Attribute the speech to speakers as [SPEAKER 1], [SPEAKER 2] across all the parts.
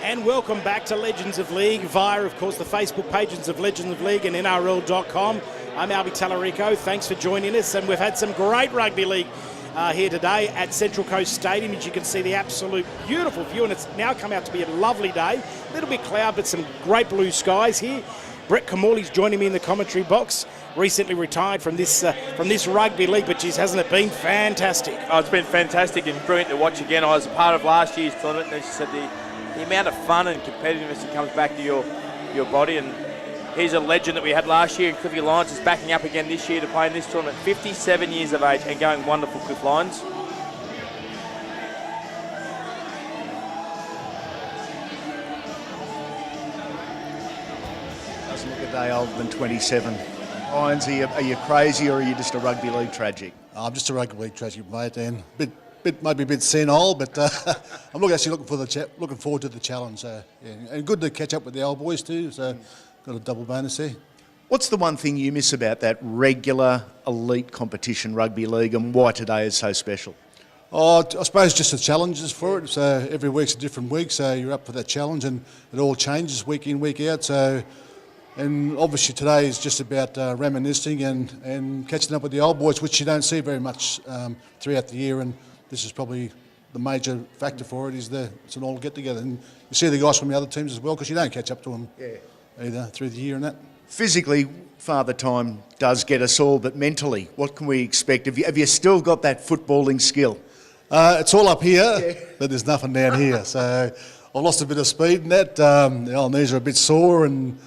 [SPEAKER 1] And welcome back to Legends of League via, of course, the Facebook pages of Legends of League and NRL.com. I'm Albie Tallarico. Thanks for joining us. And we've had some great rugby league here today at Central Coast Stadium. As you can see, the absolute beautiful view, and it's now come out to be a lovely day. A little bit cloud, but some great blue skies here. Brett Kamali's joining me in the commentary box. Recently retired from this rugby league, but geez, hasn't it been fantastic?
[SPEAKER 2] Oh, it's been fantastic and brilliant to watch again. I was a part of last year's tournament, and as you said, the amount of fun and competitiveness that comes back to your body. And he's a legend that we had last year, and Cliffy Lyons is backing up again this year to play in this tournament. 57 years of age and going wonderful, Cliff Lyons.
[SPEAKER 3] Doesn't look a day older than 27. Lyons, are you crazy or are you just a rugby league tragic?
[SPEAKER 4] I'm just a rugby league tragic, mate, and maybe a bit senile, but I'm actually looking forward to the challenge. Yeah. And good to catch up with the old boys too. So got a double bonus there.
[SPEAKER 3] What's the one thing you miss about that regular elite competition rugby league, and why today is so special?
[SPEAKER 4] Oh, I suppose just the challenges for it. So every week's a different week, so you're up for that challenge, and it all changes week in, week out. So. And obviously today is just about reminiscing and catching up with the old boys, which you don't see very much throughout the year. And this is probably the major factor for it. It's an all get together, and you see the guys from the other teams as well, because you don't catch up to them either through the year and that. Physically,
[SPEAKER 3] Father Time does get us all, but mentally, what can we expect? Have you still got that footballing skill?
[SPEAKER 4] It's all up here, but there's nothing down here. So I've lost a bit of speed in that. The old knees are a bit sore, and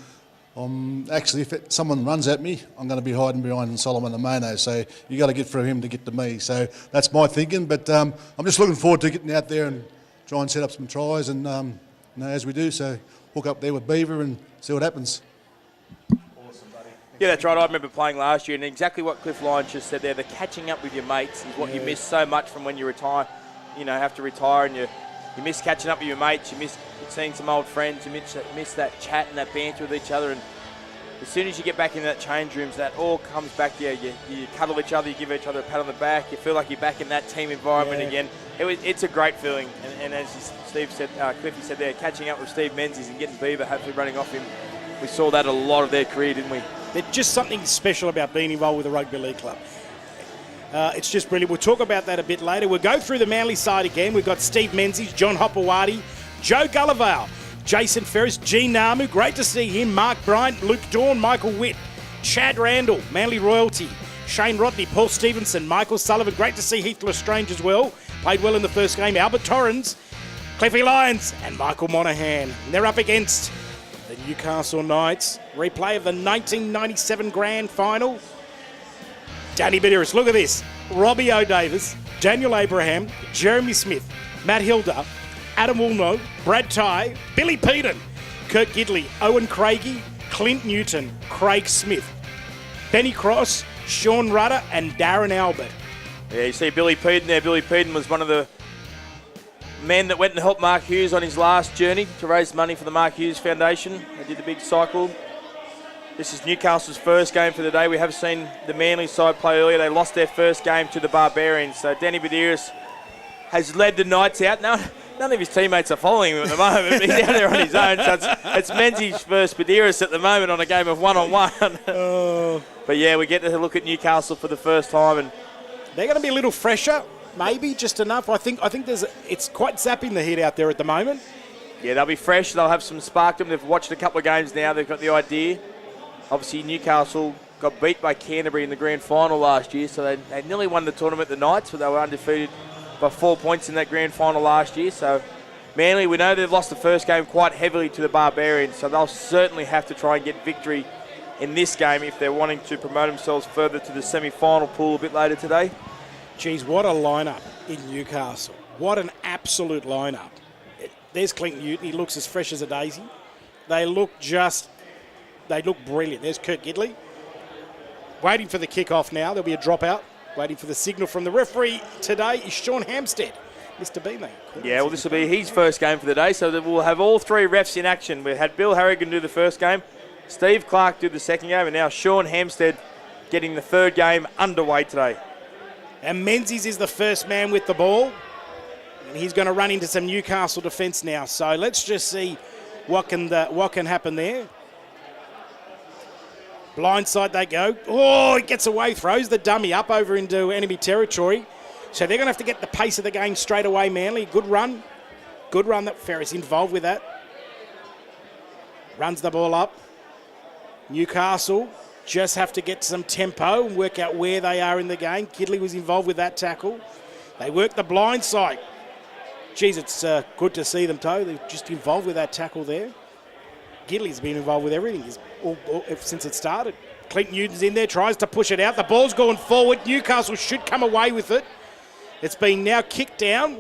[SPEAKER 4] actually, if someone runs at me, I'm going to be hiding behind Solomon Amano, so you got to get through him to get to me. So that's my thinking, but I'm just looking forward to getting out there and try and set up some tries, and as we do, so hook up there with Beaver and see what happens.
[SPEAKER 2] Awesome, buddy. Yeah, that's right. I remember playing last year, and exactly what Cliff Lyons just said there, the catching up with your mates is what you miss so much from when you retire. Have to retire, and you miss catching up with your mates, you miss seeing some old friends, you miss that chat and that banter with each other. And as soon as you get back into that change rooms, that all comes back to you. You cuddle each other, you give each other a pat on the back, you feel like you're back in that team environment again. It's a great feeling. And as Steve said, Cliffy said there, catching up with Steve Menzies and getting Beaver hopefully running off him, we saw that a lot of their career, didn't we?
[SPEAKER 1] There's just something special about being involved with a rugby league club. It's just brilliant. We'll talk about that a bit later. We'll go through the Manly side again. We've got Steve Menzies, John Hopewadi, Joe Gullival, Jason Ferris, Gene Namu, great to see him, Mark Bryant, Luke Dawn, Michael Witt, Chad Randall, Manly Royalty, Shane Rodney, Paul Stevenson, Michael Sullivan, great to see Heath Lestrange as well, played well in the first game, Albert Torrens, Cliffy Lyons and Michael Monaghan. They're up against the Newcastle Knights. Replay of the 1997 Grand Final. Danny Badiris, look at this. Robbie O'Davis, Daniel Abraham, Jeremy Smith, Matt Hilda, Adam Woolnough, Brad Tye, Billy Peden, Kurt Gidley, Owen Craigie, Clint Newton, Craig Smith, Benny Cross, Sean Rudder and Darren Albert.
[SPEAKER 2] Yeah, you see Billy Peden there. Billy Peden was one of the men that went and helped Mark Hughes on his last journey to raise money for the Mark Hughes Foundation. They did the big cycle. This is Newcastle's first game for the day. We have seen the Manly side play earlier. They lost their first game to the Barbarians. So Danny Badiris has led the Knights out. None of his teammates are following him at the moment. He's out there on his own. So it's Menzies versus Badiris at the moment on a game of one-on-one. But yeah, we get to look at Newcastle for the first time, and
[SPEAKER 1] they're going to be a little fresher, maybe just enough. I think it's quite zapping the heat out there at the moment.
[SPEAKER 2] Yeah, they'll be fresh. They'll have some spark to them. They've watched a couple of games now. They've got the idea. Obviously, Newcastle got beat by Canterbury in the grand final last year, so they nearly won the tournament, the Knights, but they were undefeated by 4 points in that grand final last year. So Manly, we know they've lost the first game quite heavily to the Barbarians, so they'll certainly have to try and get victory in this game if they're wanting to promote themselves further to the semi-final pool a bit later today.
[SPEAKER 1] Geez, what a lineup in Newcastle. What an absolute lineup. There's Clint Newton. He looks as fresh as a daisy. They look brilliant. There's Kurt Gidley. Waiting for the kick-off now. There'll be a dropout. Waiting for the signal from the referee today is Sean Hampstead. Mr. B-Man.
[SPEAKER 2] Yeah, well, this will be his first game for the day, so we'll have all three refs in action. We had Bill Harrigan do the first game, Steve Clark do the second game, and now Sean Hampstead getting the third game underway today.
[SPEAKER 1] And Menzies is the first man with the ball. he's going to run into some Newcastle defence now. So let's just see what can happen there. Blindside they go. Oh, he gets away, throws the dummy up over into enemy territory. So they're going to have to get the pace of the game straight away, Manly. Good run. Good run. That Ferris involved with that. Runs the ball up. Newcastle just have to get some tempo and work out where they are in the game. Gidley was involved with that tackle. They work the blind side. Geez, it's good to see them, Toe. They're just involved with that tackle there. Gidley's been involved with everything since it started. Clint Newton's in there, tries to push it out. The ball's going forward. Newcastle should come away with it. It's been now kicked down.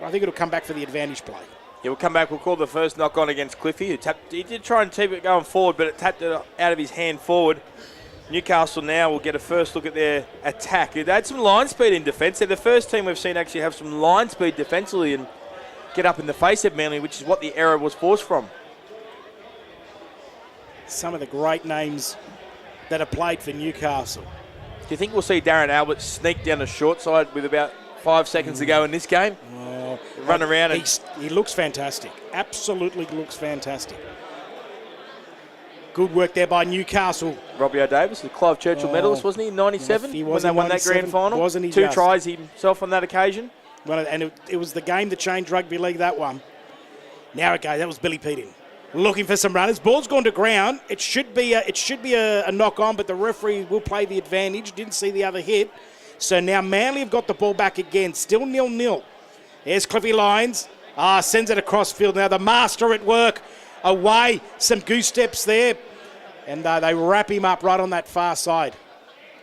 [SPEAKER 1] I think it'll come back for the advantage play.
[SPEAKER 2] Yeah, we'll come back. We'll call the first knock on against Cliffy. He did try and keep it going forward, but it tapped it out of his hand forward. Newcastle now will get a first look at their attack. They had some line speed in defence. They're the first team we've seen actually have some line speed defensively and get up in the face of Manly, which is what the error was forced from.
[SPEAKER 1] Some of the great names that have played for Newcastle.
[SPEAKER 2] Do you think we'll see Darren Albert sneak down the short side with about 5 seconds to go in this game? Run around and...
[SPEAKER 1] He looks fantastic. Absolutely looks fantastic. Good work there by Newcastle.
[SPEAKER 2] Robbie O'Davis, the Clive Churchill medalist, wasn't he, in 97?
[SPEAKER 1] He was
[SPEAKER 2] when they won that grand final.
[SPEAKER 1] Wasn't he?
[SPEAKER 2] 2 tries himself on that occasion.
[SPEAKER 1] Well, and it was the game that changed rugby league, that one. Now it goes. That was Billy Peating. Looking for some runners. Ball's gone to ground. It should be a knock on, but the referee will play the advantage. Didn't see the other hit. So now Manly have got the ball back again. Still 0-0. There's Cliffy Lyons. Sends it across field. Now the master at work. Away. Some goose steps there. And they wrap him up right on that far side.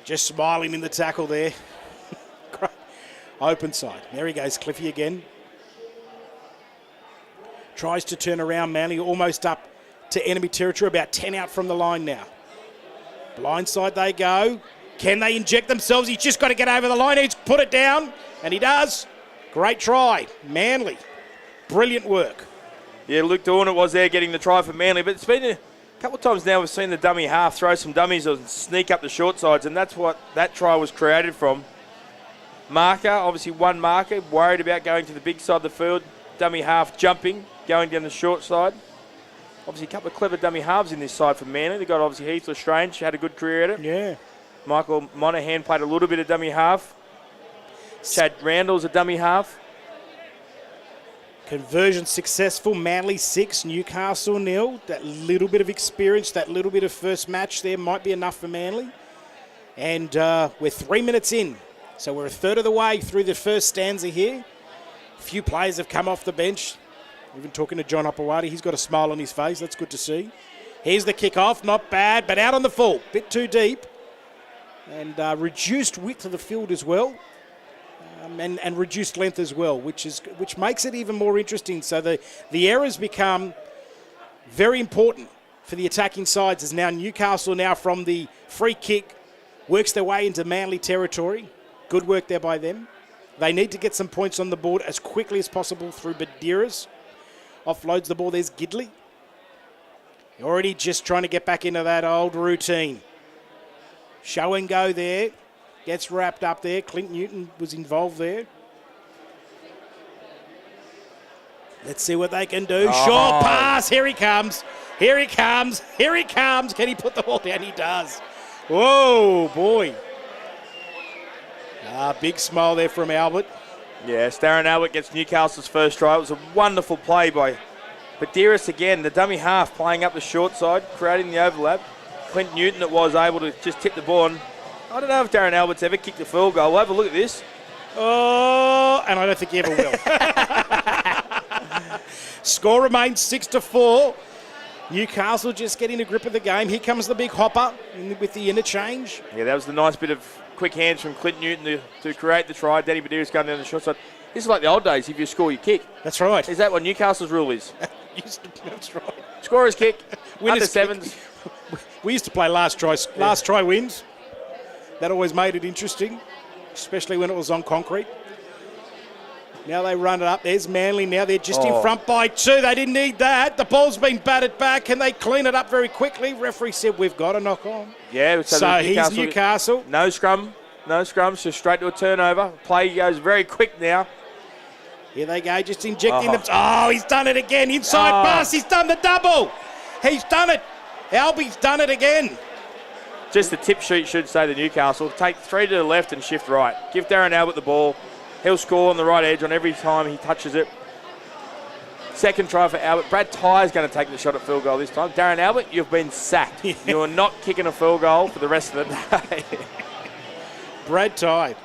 [SPEAKER 1] Just smiling in the tackle there. Open side. There he goes, Cliffy again. Tries to turn around Manly, almost up to enemy territory, about 10 out from the line now. Blindside they go. Can they inject themselves? He's just got to get over the line. He's put it down, and he does. Great try. Manly. Brilliant work.
[SPEAKER 2] Yeah, Luke Dawn it was there getting the try for Manly, but it's been a couple of times now we've seen the dummy half throw some dummies and sneak up the short sides, and that's what that try was created from. Marker, obviously one marker, worried about going to the big side of the field. Dummy half jumping, going down the short side. Obviously a couple of clever dummy halves in this side for Manly. They've got obviously Heath Lestrange, had a good career at it.
[SPEAKER 1] Yeah.
[SPEAKER 2] Michael Monaghan played a little bit of dummy half. Chad Randall's a dummy half.
[SPEAKER 1] Conversion successful. Manly 6, Newcastle 0. That little bit of experience, that little bit of first match there might be enough for Manly. And we're 3 minutes in. So we're a third of the way through the first stanza here. A few players have come off the bench. Even talking to John Hopewadi, he's got a smile on his face. That's good to see. Here's the kick-off. Not bad, but out on the full. Bit too deep. And reduced width of the field as well. And reduced length as well, which makes it even more interesting. So the errors become very important for the attacking sides, as now Newcastle now from the free kick works their way into Manly territory. Good work there by them. They need to get some points on the board as quickly as possible through Badiras. Offloads the ball. There's Gidley. Already just trying to get back into that old routine. Show and go there. Gets wrapped up there. Clint Newton was involved there. Let's see what they can do. Short pass. Here he comes. Here he comes. Here he comes. Can he put the ball down? He does. Whoa, boy. Big smile there from Albert.
[SPEAKER 2] Yes, Darren Albert gets Newcastle's first try. It was a wonderful play by Badiras again. The dummy half playing up the short side, creating the overlap. Clint Newton that was able to just tip the ball. And I don't know if Darren Albert's ever kicked a field goal. We'll have a look at this.
[SPEAKER 1] Oh, and I don't think he ever will. Score remains 6-4. Newcastle just getting a grip of the game. Here comes the big hopper with the interchange.
[SPEAKER 2] Yeah, that was the nice bit of quick hands from Clint Newton to create the try. Danny Badiras going down the short side. This is like the old days, if you score, you kick.
[SPEAKER 1] That's right.
[SPEAKER 2] Is that what Newcastle's rule is?
[SPEAKER 1] That's right.
[SPEAKER 2] Scorer's kick,
[SPEAKER 1] Winners
[SPEAKER 2] under sevens.
[SPEAKER 1] We used to play last try wins. That always made it interesting, especially when it was on concrete. Now they run it up. There's Manly now. They're just in front by 2. They didn't need that. The ball's been batted back. Can they clean it up very quickly? Referee said we've got a knock on.
[SPEAKER 2] Yeah.
[SPEAKER 1] So he's Newcastle.
[SPEAKER 2] No scrum. No scrums. Just straight to a turnover. Play goes very quick now.
[SPEAKER 1] Here they go, just injecting them. Oh, he's done it again. Inside pass, he's done the double. He's done it. Albie's done it again.
[SPEAKER 2] Just the tip sheet should say to Newcastle, take 3 to the left and shift right. Give Darren Albert the ball. He'll score on the right edge on every time he touches it. Second try for Albert. Brad Tyer's going to take the shot at field goal this time. Darren Albert, you've been sacked. You are not kicking a field goal for the rest of the day.
[SPEAKER 1] Brad Tye.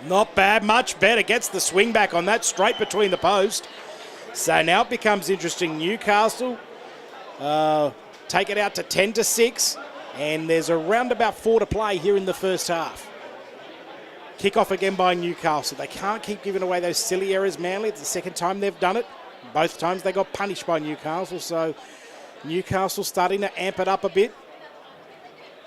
[SPEAKER 1] Not bad, much better. Gets the swing back on that, straight between the post. So now it becomes interesting. Newcastle take it out to 10-6, and there's around about 4 to play here in the first half. Kick-off again by Newcastle. They can't keep giving away those silly errors, Manly. It's the second time they've done it. Both times they got punished by Newcastle, so Newcastle starting to amp it up a bit.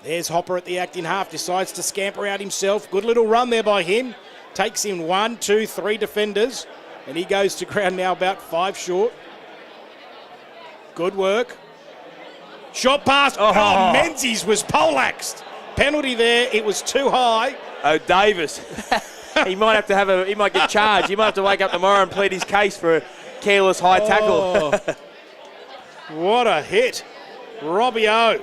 [SPEAKER 1] There's Hopper at the acting half, decides to scamper out himself. Good little run there by him. Takes in 1, 2, 3 defenders, and he goes to ground now about 5 short. Good work. Short pass. Oh, Menzies was poleaxed. Penalty there. It was too high.
[SPEAKER 2] Oh, Davis. He might have to have he might get charged. He might have to wake up tomorrow and plead his case for a careless high tackle.
[SPEAKER 1] What a hit. Robbie O.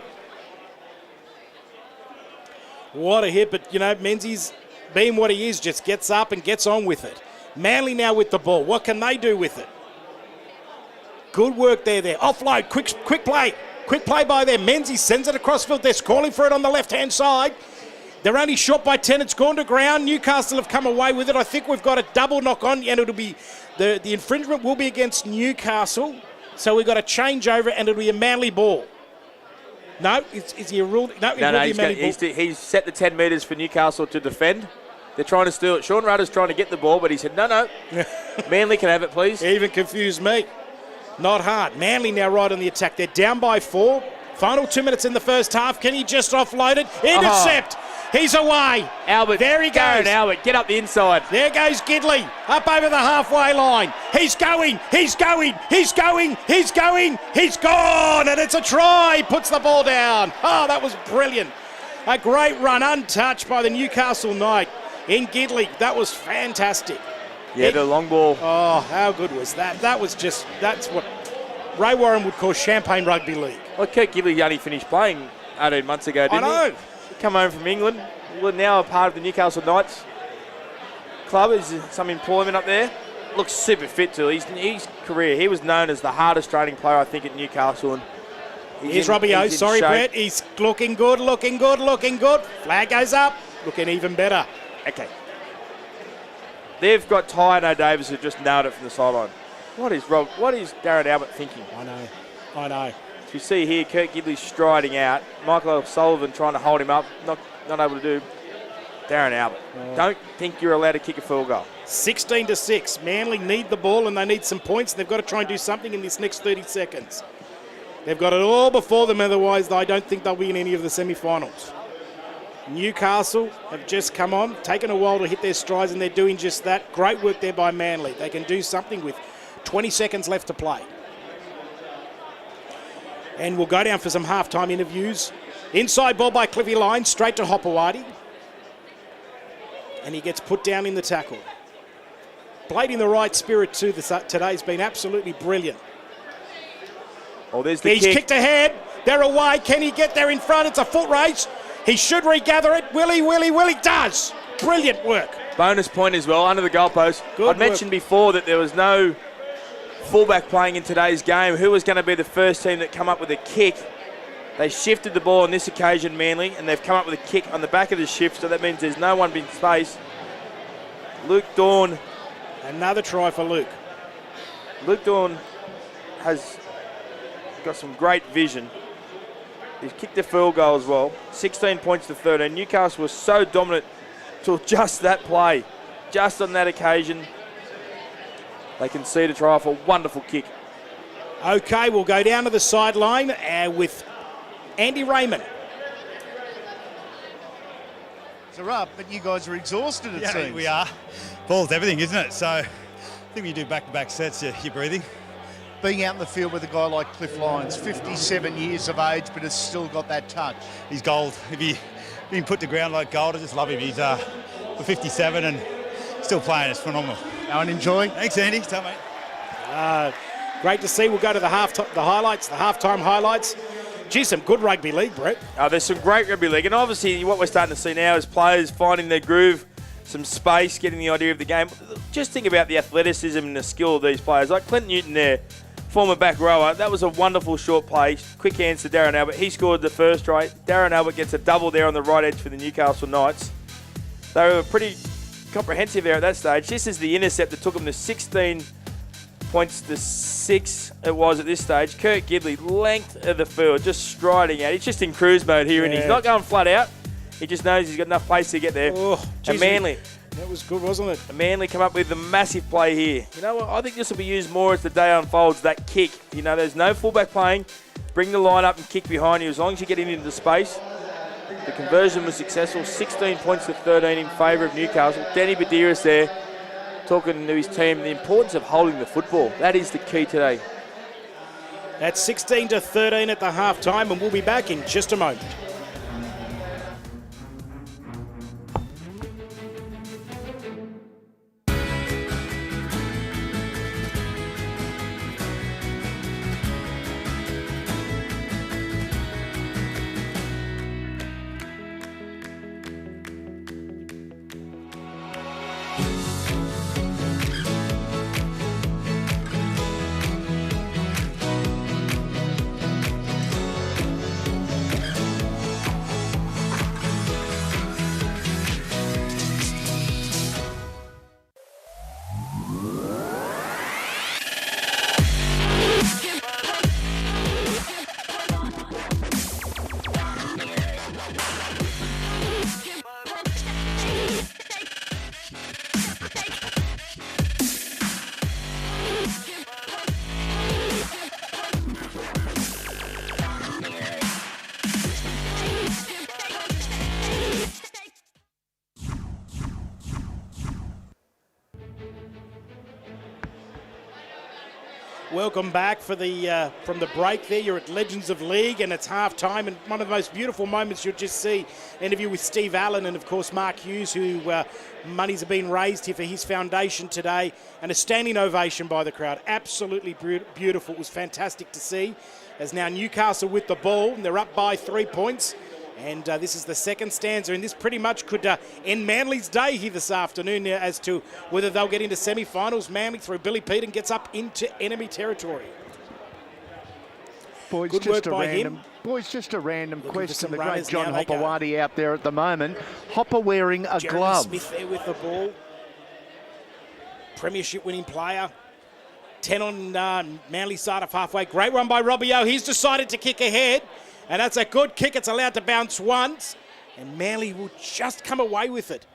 [SPEAKER 1] What a hit, but, you know, Menzies, being what he is, just gets up and gets on with it. Manly now with the ball. What can they do with it? Good work there. Offload, quick play. Quick play by them. Menzies sends it across field. They're calling for it on the left-hand side. They're only shot by 10. It's gone to ground. Newcastle have come away with it. I think we've got a double knock on, and it'll be the infringement will be against Newcastle. So we've got a changeover, and it'll be a Manly ball. No, is he a rule? No,
[SPEAKER 2] he's set the 10 metres for Newcastle to defend. They're trying to steal it. Sean Rudder's trying to get the ball, but he said, no. Manly can have it, please.
[SPEAKER 1] Even confused me. Not hard. Manly now right on the attack. They're down by 4. Final 2 minutes in the first half. Can he just offload it? Intercept. He's away.
[SPEAKER 2] Albert.
[SPEAKER 1] There he goes.
[SPEAKER 2] Darren Albert, get up the inside.
[SPEAKER 1] There goes Gidley. Up over the halfway line. He's going. He's going. He's going. He's going. He's gone. And it's a try. Puts the ball down. Oh, that was brilliant. A great run, untouched by the Newcastle Knight in Gidley. That was fantastic.
[SPEAKER 2] Yeah, the long ball.
[SPEAKER 1] Oh, how good was that? That's what Ray Warren would call champagne rugby league.
[SPEAKER 2] Well, Kurt Gidley only finished playing 18 months ago, didn't he?
[SPEAKER 1] I know.
[SPEAKER 2] He come home from England. We're now a part of the Newcastle Knights club. Is some employment up there. Looks super fit too. His career, he was known as the hardest training player, I think, at Newcastle. And
[SPEAKER 1] here's Robbie O. Sorry, Brett. He's looking good. Flag goes up. Looking even better.
[SPEAKER 2] Okay. They've got Ty and O'Davis who just nailed it from the sideline. What is Darren Albert thinking?
[SPEAKER 1] I know.
[SPEAKER 2] As we see here, Kurt Gidley striding out. Michael O'Sullivan trying to hold him up. Not able to do. Darren Albert. Don't think you're allowed to kick a field goal.
[SPEAKER 1] 16-6. Manly need the ball and they need some points. They've got to try and do something in this next 30 seconds. They've got it all before them, otherwise I don't think they'll be in any of the semi-finals. Newcastle have just come on, taken a while to hit their strides, and they're doing just that. Great work there by Manly. They can do something with 20 seconds left to play. And we'll go down for some halftime interviews. Inside ball by Cliffy Line, straight to Hopewadi. And he gets put down in the tackle. Played in the right spirit too. Today's been absolutely brilliant.
[SPEAKER 2] Oh, there's the
[SPEAKER 1] kick. He's kicked ahead. They're away. Can he get there in front? It's a foot race. He should regather it. Will he? Does. Brilliant work.
[SPEAKER 2] Bonus point as well, under the goalpost. I'd mentioned before that there was no fullback playing in today's game. Who was going to be the first team that come up with a kick? They shifted the ball on this occasion, Manly, and they've come up with a kick on the back of the shift, so that means there's no one in space. Luke Dawn.
[SPEAKER 1] Another try for Luke.
[SPEAKER 2] Luke Dawn has got some great vision. He's kicked a field goal as well. 16 points to 13. Newcastle was so dominant till just that play. Just on that occasion, they concede a try for a wonderful kick.
[SPEAKER 1] Okay, we'll go down to the sideline with Andy Raymond.
[SPEAKER 3] It's a rub, but you guys are exhausted, it seems.
[SPEAKER 5] We are. Ball's everything, isn't it? So I think when you do back-to-back sets, you're breathing.
[SPEAKER 3] Being out in the field with a guy like Cliff Lyons, 57 years of age, but has still got that touch.
[SPEAKER 5] He's gold. If he being put to ground like gold, I just love him. He's 57 and still playing. It's phenomenal.
[SPEAKER 3] Go and enjoy.
[SPEAKER 5] Thanks, Andy. Tell mate.
[SPEAKER 1] Great to see. We'll go to the halftime highlights. Gee, some good rugby league, Brett.
[SPEAKER 2] There's some great rugby league, and obviously what we're starting to see now is players finding their groove, some space, getting the idea of the game. Just think about the athleticism and the skill of these players. Like Clint Newton there, former back rower. That was a wonderful short play. Quick hands to Darren Albert. He scored the first try. Darren Albert gets a double there on the right edge for the Newcastle Knights. They were pretty comprehensive there at that stage. This is the intercept that took them to 16 points to 6 it was at this stage. Kurt Gidley, length of the field, just striding out. He's just in cruise mode here, and he's not going flat out. He just knows he's got enough pace to get there.
[SPEAKER 1] Oh,
[SPEAKER 2] and Manly.
[SPEAKER 1] That was good, wasn't it?
[SPEAKER 2] And Manly come up with the massive play here. You know what? I think this will be used more as the day unfolds, that kick. You know, there's no fullback playing. Bring the line up and kick behind you as long as you get into the space. The conversion was successful, 16 points to 13 in favour of Newcastle. Danny Badiris there, talking to his team, the importance of holding the football. That is the key today.
[SPEAKER 1] That's 16 to 13 at the half time, and we'll be back in just a moment. Welcome back for the from the break there. You're at Legends of League and it's half time, and one of the most beautiful moments you'll just see. Interview with Steve Allen and of course Mark Hughes, who monies have been raised here for his foundation today, and a standing ovation by the crowd. Absolutely beautiful. It was fantastic to see, as now Newcastle with the ball, and they're up by 3 points. And this is the second stanza, and this pretty much could end Manly's day here this afternoon as to whether they'll get into semi-finals. Manly through Billy Peden gets up into enemy territory.
[SPEAKER 6] Boys,
[SPEAKER 1] Good
[SPEAKER 6] just
[SPEAKER 1] work by him.
[SPEAKER 6] Boys, just a random
[SPEAKER 1] Looking
[SPEAKER 6] question. The great
[SPEAKER 1] runners
[SPEAKER 6] John
[SPEAKER 1] now, they go.
[SPEAKER 6] Hopewadi out there at the moment. Hopper wearing a
[SPEAKER 1] Jeremy
[SPEAKER 6] glove.
[SPEAKER 1] Smith there with the ball. Premiership winning player. 10 on Manly side of halfway. Great run by Robbie O. He's decided to kick ahead. And that's a good kick. It's allowed to bounce once. And Manly will just come away with it.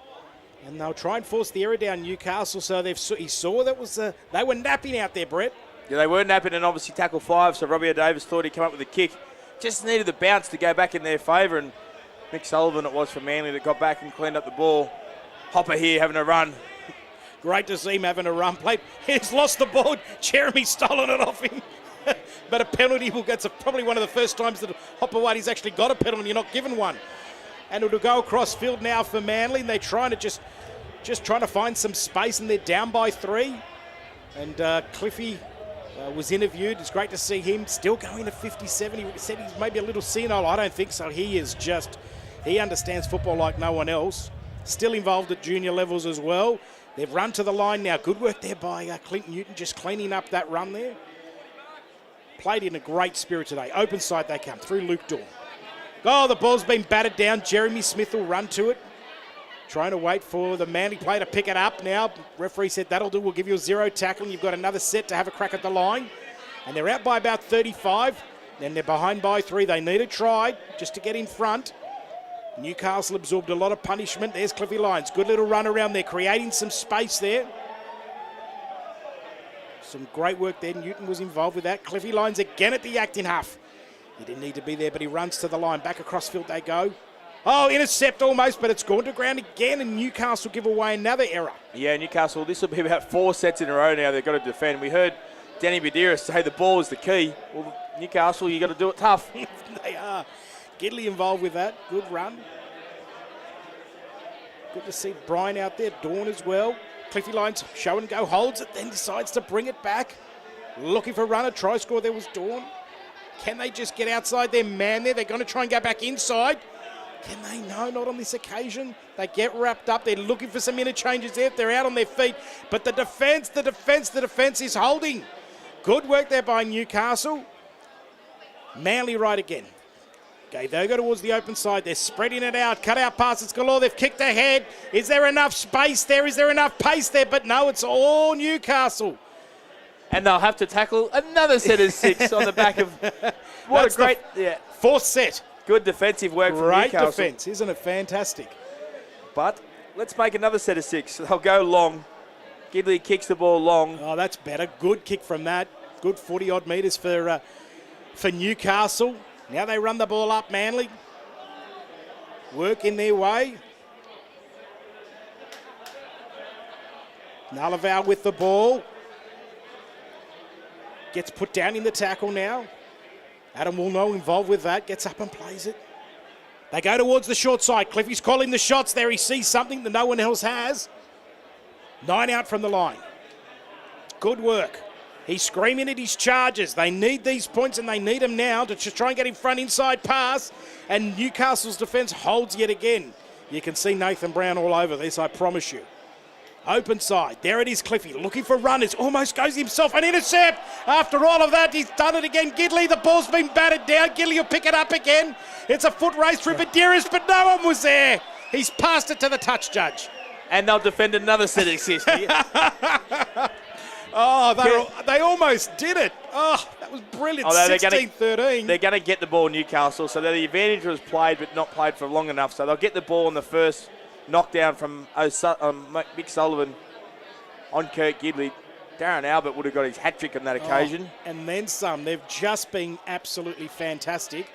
[SPEAKER 1] And they'll try and force the error down Newcastle. So he saw that was they were napping out there, Brett.
[SPEAKER 2] Yeah, they were napping, and obviously tackle 5, so Robbie Davis thought he'd come up with a kick. Just needed the bounce to go back in their favour, and Mick Sullivan it was for Manly that got back and cleaned up the ball. Hopper here having a run.
[SPEAKER 1] Great to see him having a run. He's lost the ball. Jeremy's stolen it off him. But a penalty will get probably one of the first times that Hopewadi's actually got a penalty and you're not given one. And it'll go across field now for Manly, and they're trying to just trying to find some space, and they're down by 3. And Cliffy was interviewed. It's great to see him still going to 57. He said he's maybe a little senile. I don't think so. He understands football like no one else. Still involved at junior levels as well. They've run to the line now. Good work there by Clint Newton, just cleaning up that run there. Played in a great spirit today. Open side they come through Luke Dawn. Oh, the ball's been battered down. Jeremy Smith will run to it. Trying to wait for the Manly player to pick it up now. Referee said that'll do. We'll give you a 0 tackle, and you've got another set to have a crack at the line. And they're out by about 35. Then they're behind by 3. They need a try just to get in front. Newcastle absorbed a lot of punishment. There's Cliffy Lyons. Good little run around there, creating some space there. Some great work there. Newton was involved with that. Cliffy Lyons again at the acting half. He didn't need to be there, but he runs to the line. Back across field they go. Oh, intercept almost, but it's gone to ground again, and Newcastle give away another error.
[SPEAKER 2] Yeah, Newcastle, this will be about 4 sets in a row now they've got to defend. We heard Danny Badiris say the ball is the key. Well, Newcastle, you've got to do it tough.
[SPEAKER 1] They are. Gidley involved with that. Good run. Good to see Brian out there. Dawn as well. Cliffy Lyons, show and go, holds it, then decides to bring it back. Looking for a runner, try score, there was Dawn. Can they just get outside their man there? They're going to try and go back inside. Can they? No, not on this occasion. They get wrapped up. They're looking for some interchanges there. They're out on their feet. But the defence is holding. Good work there by Newcastle. Manly right again. Okay, they go towards the open side. They're spreading it out. Cut out passes galore. They've kicked ahead. Is there enough space there? Is there enough pace there? But no, it's all Newcastle.
[SPEAKER 2] And they'll have to tackle another set of 6 on the back of... What
[SPEAKER 1] That's
[SPEAKER 2] a great...
[SPEAKER 1] Fourth set.
[SPEAKER 2] Good defensive work from
[SPEAKER 1] Great
[SPEAKER 2] Newcastle.
[SPEAKER 1] defence. Isn't it fantastic?
[SPEAKER 2] But let's make another set of 6. They'll go long. Gidley kicks the ball long.
[SPEAKER 1] Oh, that's better. Good kick from that. Good 40-odd metres for Newcastle. Now they run the ball up, Manly. Work in their way. Nalaval with the ball. Gets put down in the tackle now. Adam Woolnough involved with that. Gets up and plays it. They go towards the short side. Cliffy's calling the shots there. He sees something that no one else has. 9 out from the line. Good work. He's screaming at his charges. They need these points and they need them now to just try and get in front inside pass. And Newcastle's defence holds yet again. You can see Nathan Brown all over this, I promise you. Open side. There it is, Cliffy looking for runners. Almost goes himself an intercept. After all of that, he's done it again. Gidley, the ball's been batted down. Gidley will pick it up again. It's a foot race through Badiris, but no one was there. He's passed it to the touch judge.
[SPEAKER 2] And they'll defend another set of 6.
[SPEAKER 1] Oh, they almost did it. Oh, that was brilliant. 16-13.
[SPEAKER 2] They're going to get the ball, Newcastle. So the advantage was played, but not played for long enough. So they'll get the ball in the first knockdown from Mick Sullivan on Kurt Gidley. Darren Albert would have got his hat-trick on that occasion.
[SPEAKER 1] And then some. They've just been absolutely fantastic.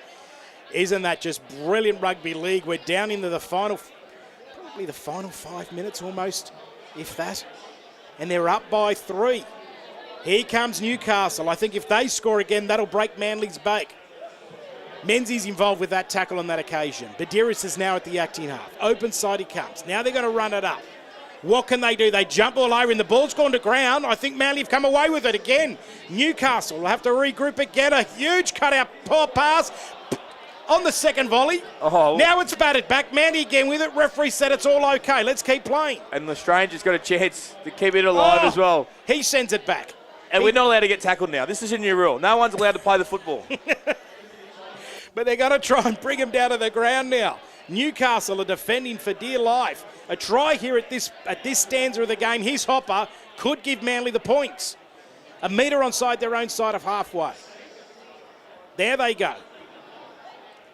[SPEAKER 1] Isn't that just brilliant rugby league? We're down into the final, probably the final 5 minutes almost, if that. And they're up by 3. Here comes Newcastle. I think if they score again, that'll break Manly's back. Menzies involved with that tackle on that occasion. Badiris is now at the acting half. Open side he comes. Now they're going to run it up. What can they do? They jump all over and the ball's gone to ground. I think Manly have come away with it again. Newcastle will have to regroup again. A huge cutout, poor pass on the second volley.
[SPEAKER 2] Oh.
[SPEAKER 1] Now it's batted back. Manly again with it. Referee said it's all okay. Let's keep playing.
[SPEAKER 2] And Lestrange's got a chance to keep it alive as well.
[SPEAKER 1] He sends it back.
[SPEAKER 2] And we're not allowed to get tackled now. This is a new rule. No one's allowed to play the football.
[SPEAKER 1] But they're going to try and bring him down to the ground now. Newcastle are defending for dear life. A try here at this stanza of the game. His hopper could give Manly the points. A metre onside their own side of halfway. There they go.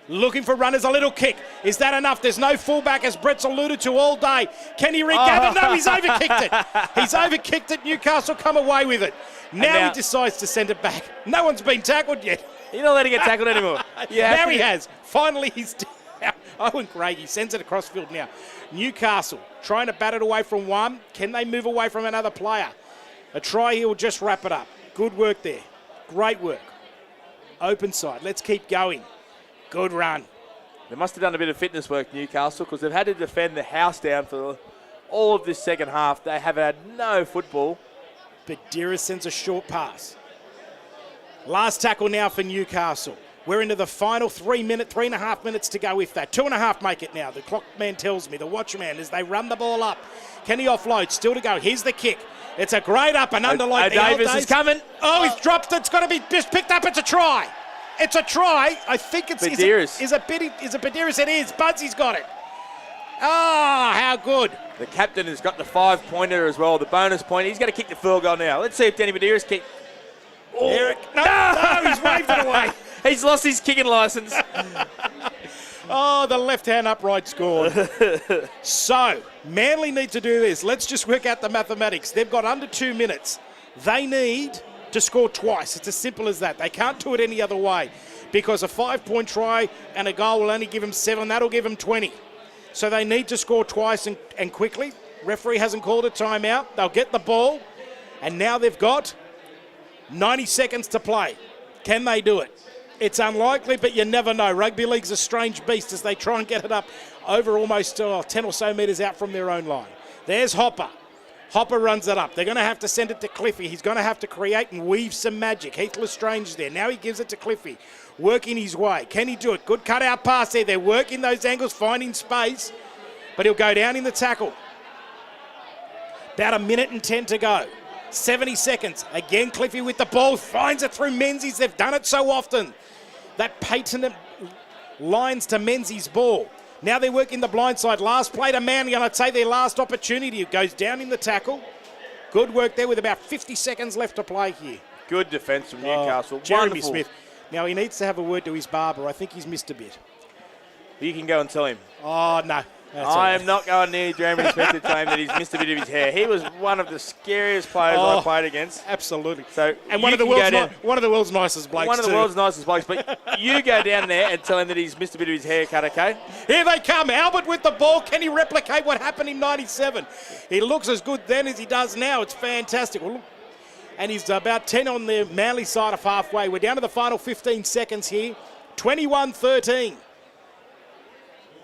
[SPEAKER 1] Looking for runners, a little kick. Is that enough? There's no fullback, as Brett's alluded to all day. Can he regather? No, he's overkicked it. He's overkicked it. Newcastle come away with it. Now he decides to send it back. No one's been tackled yet.
[SPEAKER 2] You're not allowed to get tackled anymore.
[SPEAKER 1] Now he has. Finally, he's down. Owen Craigie sends it across field now. Newcastle trying to bat it away from one. Can they move away from another player? A try here will just wrap it up. Good work there. Great work. Open side. Let's keep going. Good run.
[SPEAKER 2] They must have done a bit of fitness work, Newcastle, because they've had to defend the house down for all of this second half. They have had no football.
[SPEAKER 1] But Dira sends a short pass. Last tackle now for Newcastle. We're into the final 3.5 minutes to go if that. 2.5 make it now. The clock man tells me, the watchman, as they run the ball up. Can he offload? Still to go. Here's the kick. It's a great up and under like the old
[SPEAKER 2] Davis
[SPEAKER 1] days.
[SPEAKER 2] is coming.
[SPEAKER 1] Oh, he's dropped it. It's got to be just picked up. It's a try. It's a try. I think it's
[SPEAKER 2] Badiris.
[SPEAKER 1] Is it Badiris? It is. Budsey's got it. Oh, how good.
[SPEAKER 2] The captain has got the 5-pointer as well, the bonus point. He's going to kick the field goal now. Let's see if Danny Badiris kicks.
[SPEAKER 1] Oh. Eric. No, he's waved it away.
[SPEAKER 2] He's lost his kicking licence.
[SPEAKER 1] Oh, the left-hand upright scored. So, Manly need to do this. Let's just work out the mathematics. They've got under 2 minutes. They need to score twice. It's as simple as that. They can't do it any other way because a 5-point try and a goal will only give them 7. That'll give them 20. So they need to score twice and quickly. Referee hasn't called a timeout. They'll get the ball, and now they've got 90 seconds to play. Can they do it? It's unlikely, but you never know. Rugby league's a strange beast as they try and get it up over almost 10 or so metres out from their own line. There's Hopper. Hopper runs it up. They're going to have to send it to Cliffy. He's going to have to create and weave some magic. Heath Lestrange there. Now he gives it to Cliffy. Working his way. Can he do it? Good cut-out pass there. They're working those angles, finding space. But he'll go down in the tackle. About 1:10 to go. 70 seconds. Again, Cliffy with the ball. Finds it through Menzies. They've done it so often. That patent lines to Menzies' ball. Now they're working the blind side. Last play to Manly, and I'd say their last opportunity. It goes down in the tackle. Good work there with about 50 seconds left to play here.
[SPEAKER 2] Good defence from Newcastle.
[SPEAKER 1] Jeremy
[SPEAKER 2] Wonderful.
[SPEAKER 1] Smith. Now he needs to have a word to his barber. I think he's missed a bit.
[SPEAKER 2] You can go and tell him.
[SPEAKER 1] Oh, no.
[SPEAKER 2] I am not going near Jeremy Smith to tell him that he's missed a bit of his hair. He was one of the scariest players I played against.
[SPEAKER 1] Absolutely.
[SPEAKER 2] So
[SPEAKER 1] and one of the world's nicest blokes.
[SPEAKER 2] One of the world's nicest blokes. But you go down there and tell him that he's missed a bit of his haircut, okay?
[SPEAKER 1] Here they come. Albert with the ball. Can he replicate what happened in 97? He looks as good then as he does now. It's fantastic. Well, and he's about 10 on the Manly side of halfway. We're down to the final 15 seconds here. 21-13.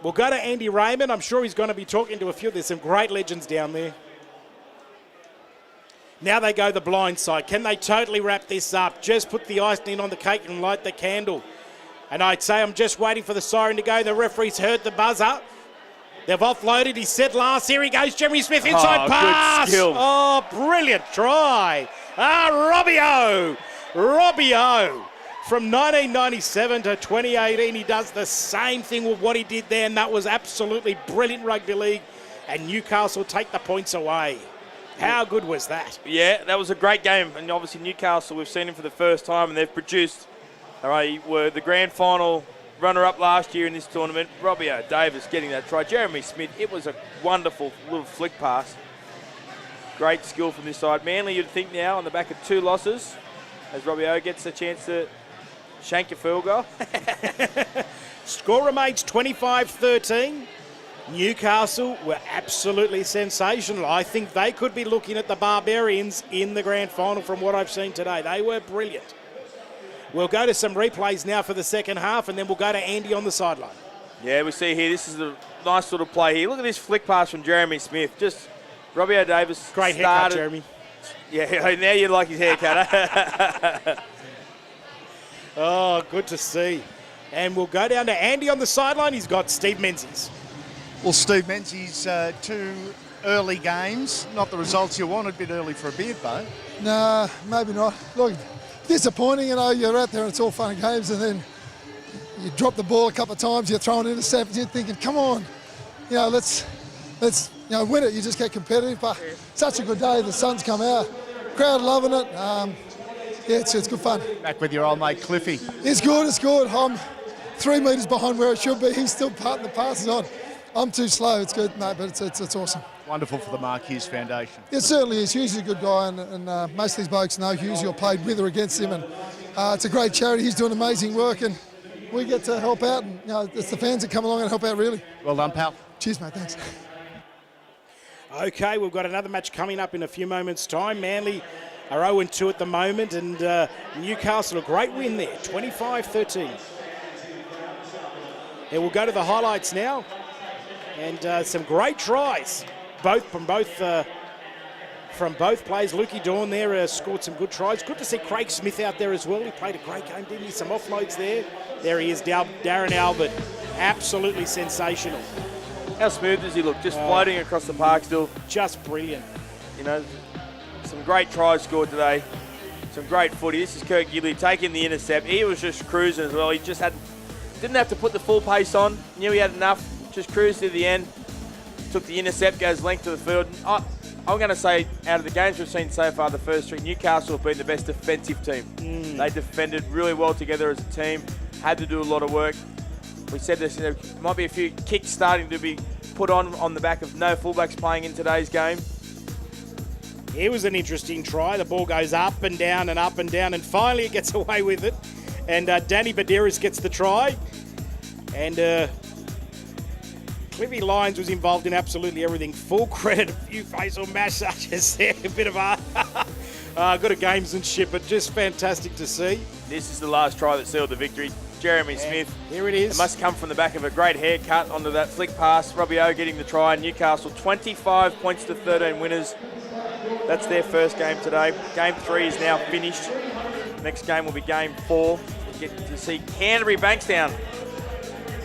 [SPEAKER 1] We'll go to Andy Raymond. I'm sure he's going to be talking to a few. There's some great legends down there. Now they go the blind side. Can they totally wrap this up? Just put the icing on the cake and light the candle. And I'd say I'm just waiting for the siren to go. The referee's heard the buzzer. They've offloaded. He's set last. Here he goes. Jeremy Smith inside pass.
[SPEAKER 2] Good skill.
[SPEAKER 1] Oh, brilliant try. Robbie O. From 1997 to 2018, he does the same thing with what he did there, and that was absolutely brilliant rugby league. And Newcastle take the points away. How good was that?
[SPEAKER 2] Yeah, that was a great game. And obviously Newcastle, we've seen him for the first time, and they've produced. All right, were the grand final runner-up last year in this tournament. Robbie Davis getting that try. Jeremy Smith, it was a wonderful little flick pass. Great skill from this side. Manly, you'd think now, on the back of 2 losses, as Robbie O gets a chance to shank a field goal.
[SPEAKER 1] Score remains 25-13. Newcastle were absolutely sensational. I think they could be looking at the Barbarians in the grand final from what I've seen today. They were brilliant. We'll go to some replays now for the second half, and then we'll go to Andy on the sideline.
[SPEAKER 2] Yeah, we see here, this is a nice little play here. Look at this flick pass from Jeremy Smith. Just Robbie Davis.
[SPEAKER 1] Great haircut, Jeremy.
[SPEAKER 2] Yeah, now you like his haircut.
[SPEAKER 1] Oh, good to see. And we'll go down to Andy on the sideline. He's got Steve Menzies.
[SPEAKER 3] Well, Steve Menzies, 2 early games. Not the results you wanted. A bit early for a beard, though.
[SPEAKER 7] Nah, maybe not. Look, disappointing, you're out there and it's all fun and games, and then you drop the ball a couple of times, you're throwing interceptions, you're thinking, come on, let's win it. You just get competitive, but such a good day. The sun's come out, crowd loving it. It's good fun.
[SPEAKER 3] Back with your old mate Cliffy.
[SPEAKER 7] It's good. I'm 3 metres behind where it should be. He's still putting the passes on. I'm too slow. It's good, mate, but it's awesome.
[SPEAKER 3] Wonderful for the Mark Hughes Foundation.
[SPEAKER 7] It certainly is. Hughes is a good guy, and most of these blokes know Hughes. You're played with or against him, and it's a great charity. He's doing amazing work, and we get to help out. And it's the fans that come along and help out, really.
[SPEAKER 3] Well done, pal.
[SPEAKER 7] Cheers, mate. Thanks.
[SPEAKER 1] Okay, we've got another match coming up in a few moments' time. Manly are 0-2 at the moment, and Newcastle, a great win there, 25-13. Yeah, we'll go to the highlights now, and some great tries, from both players. Lukey Dawn there scored some good tries. Good to see Craig Smith out there as well. He played a great game, didn't he? Some offloads there. There he is, Darren Albert, absolutely sensational.
[SPEAKER 2] How smooth does he look? Just floating across the park still.
[SPEAKER 1] Just brilliant.
[SPEAKER 2] Some great tries scored today. Some great footy. This is Kirk Gidley taking the intercept. He was just cruising as well. He just didn't have to put the full pace on. Knew he had enough. Just cruised to the end. Took the intercept, goes length to the field. I'm going to say, out of the games we've seen so far, the first 3, Newcastle have been the best defensive team. They defended really well together as a team. Had to do a lot of work. We said this, there might be a few kicks starting to be put on the back of no fullbacks playing in today's game.
[SPEAKER 1] It was an interesting try. The ball goes up and down, and finally it gets away with it. And Danny Badeiras gets the try. And Cliffy Lyons was involved in absolutely everything. Full credit, a few facial massages there, a bit of good at gamesmanship, but just fantastic to see.
[SPEAKER 2] This is the last try that sealed the victory. Jeremy Smith.
[SPEAKER 1] Here it is.
[SPEAKER 2] It must come from the back of a great haircut onto that flick pass. Robbie O getting the try. Newcastle 25 points to 13 winners. That's their first game today. Game 3 is now finished. Next game will be game 4. We get to see Canterbury Bankstown,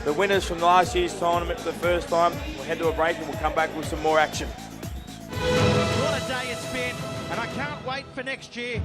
[SPEAKER 2] the winners from last year's tournament for the first time. We'll head to a break and we'll come back with some more action.
[SPEAKER 8] What a day it's been, and I can't wait for next year.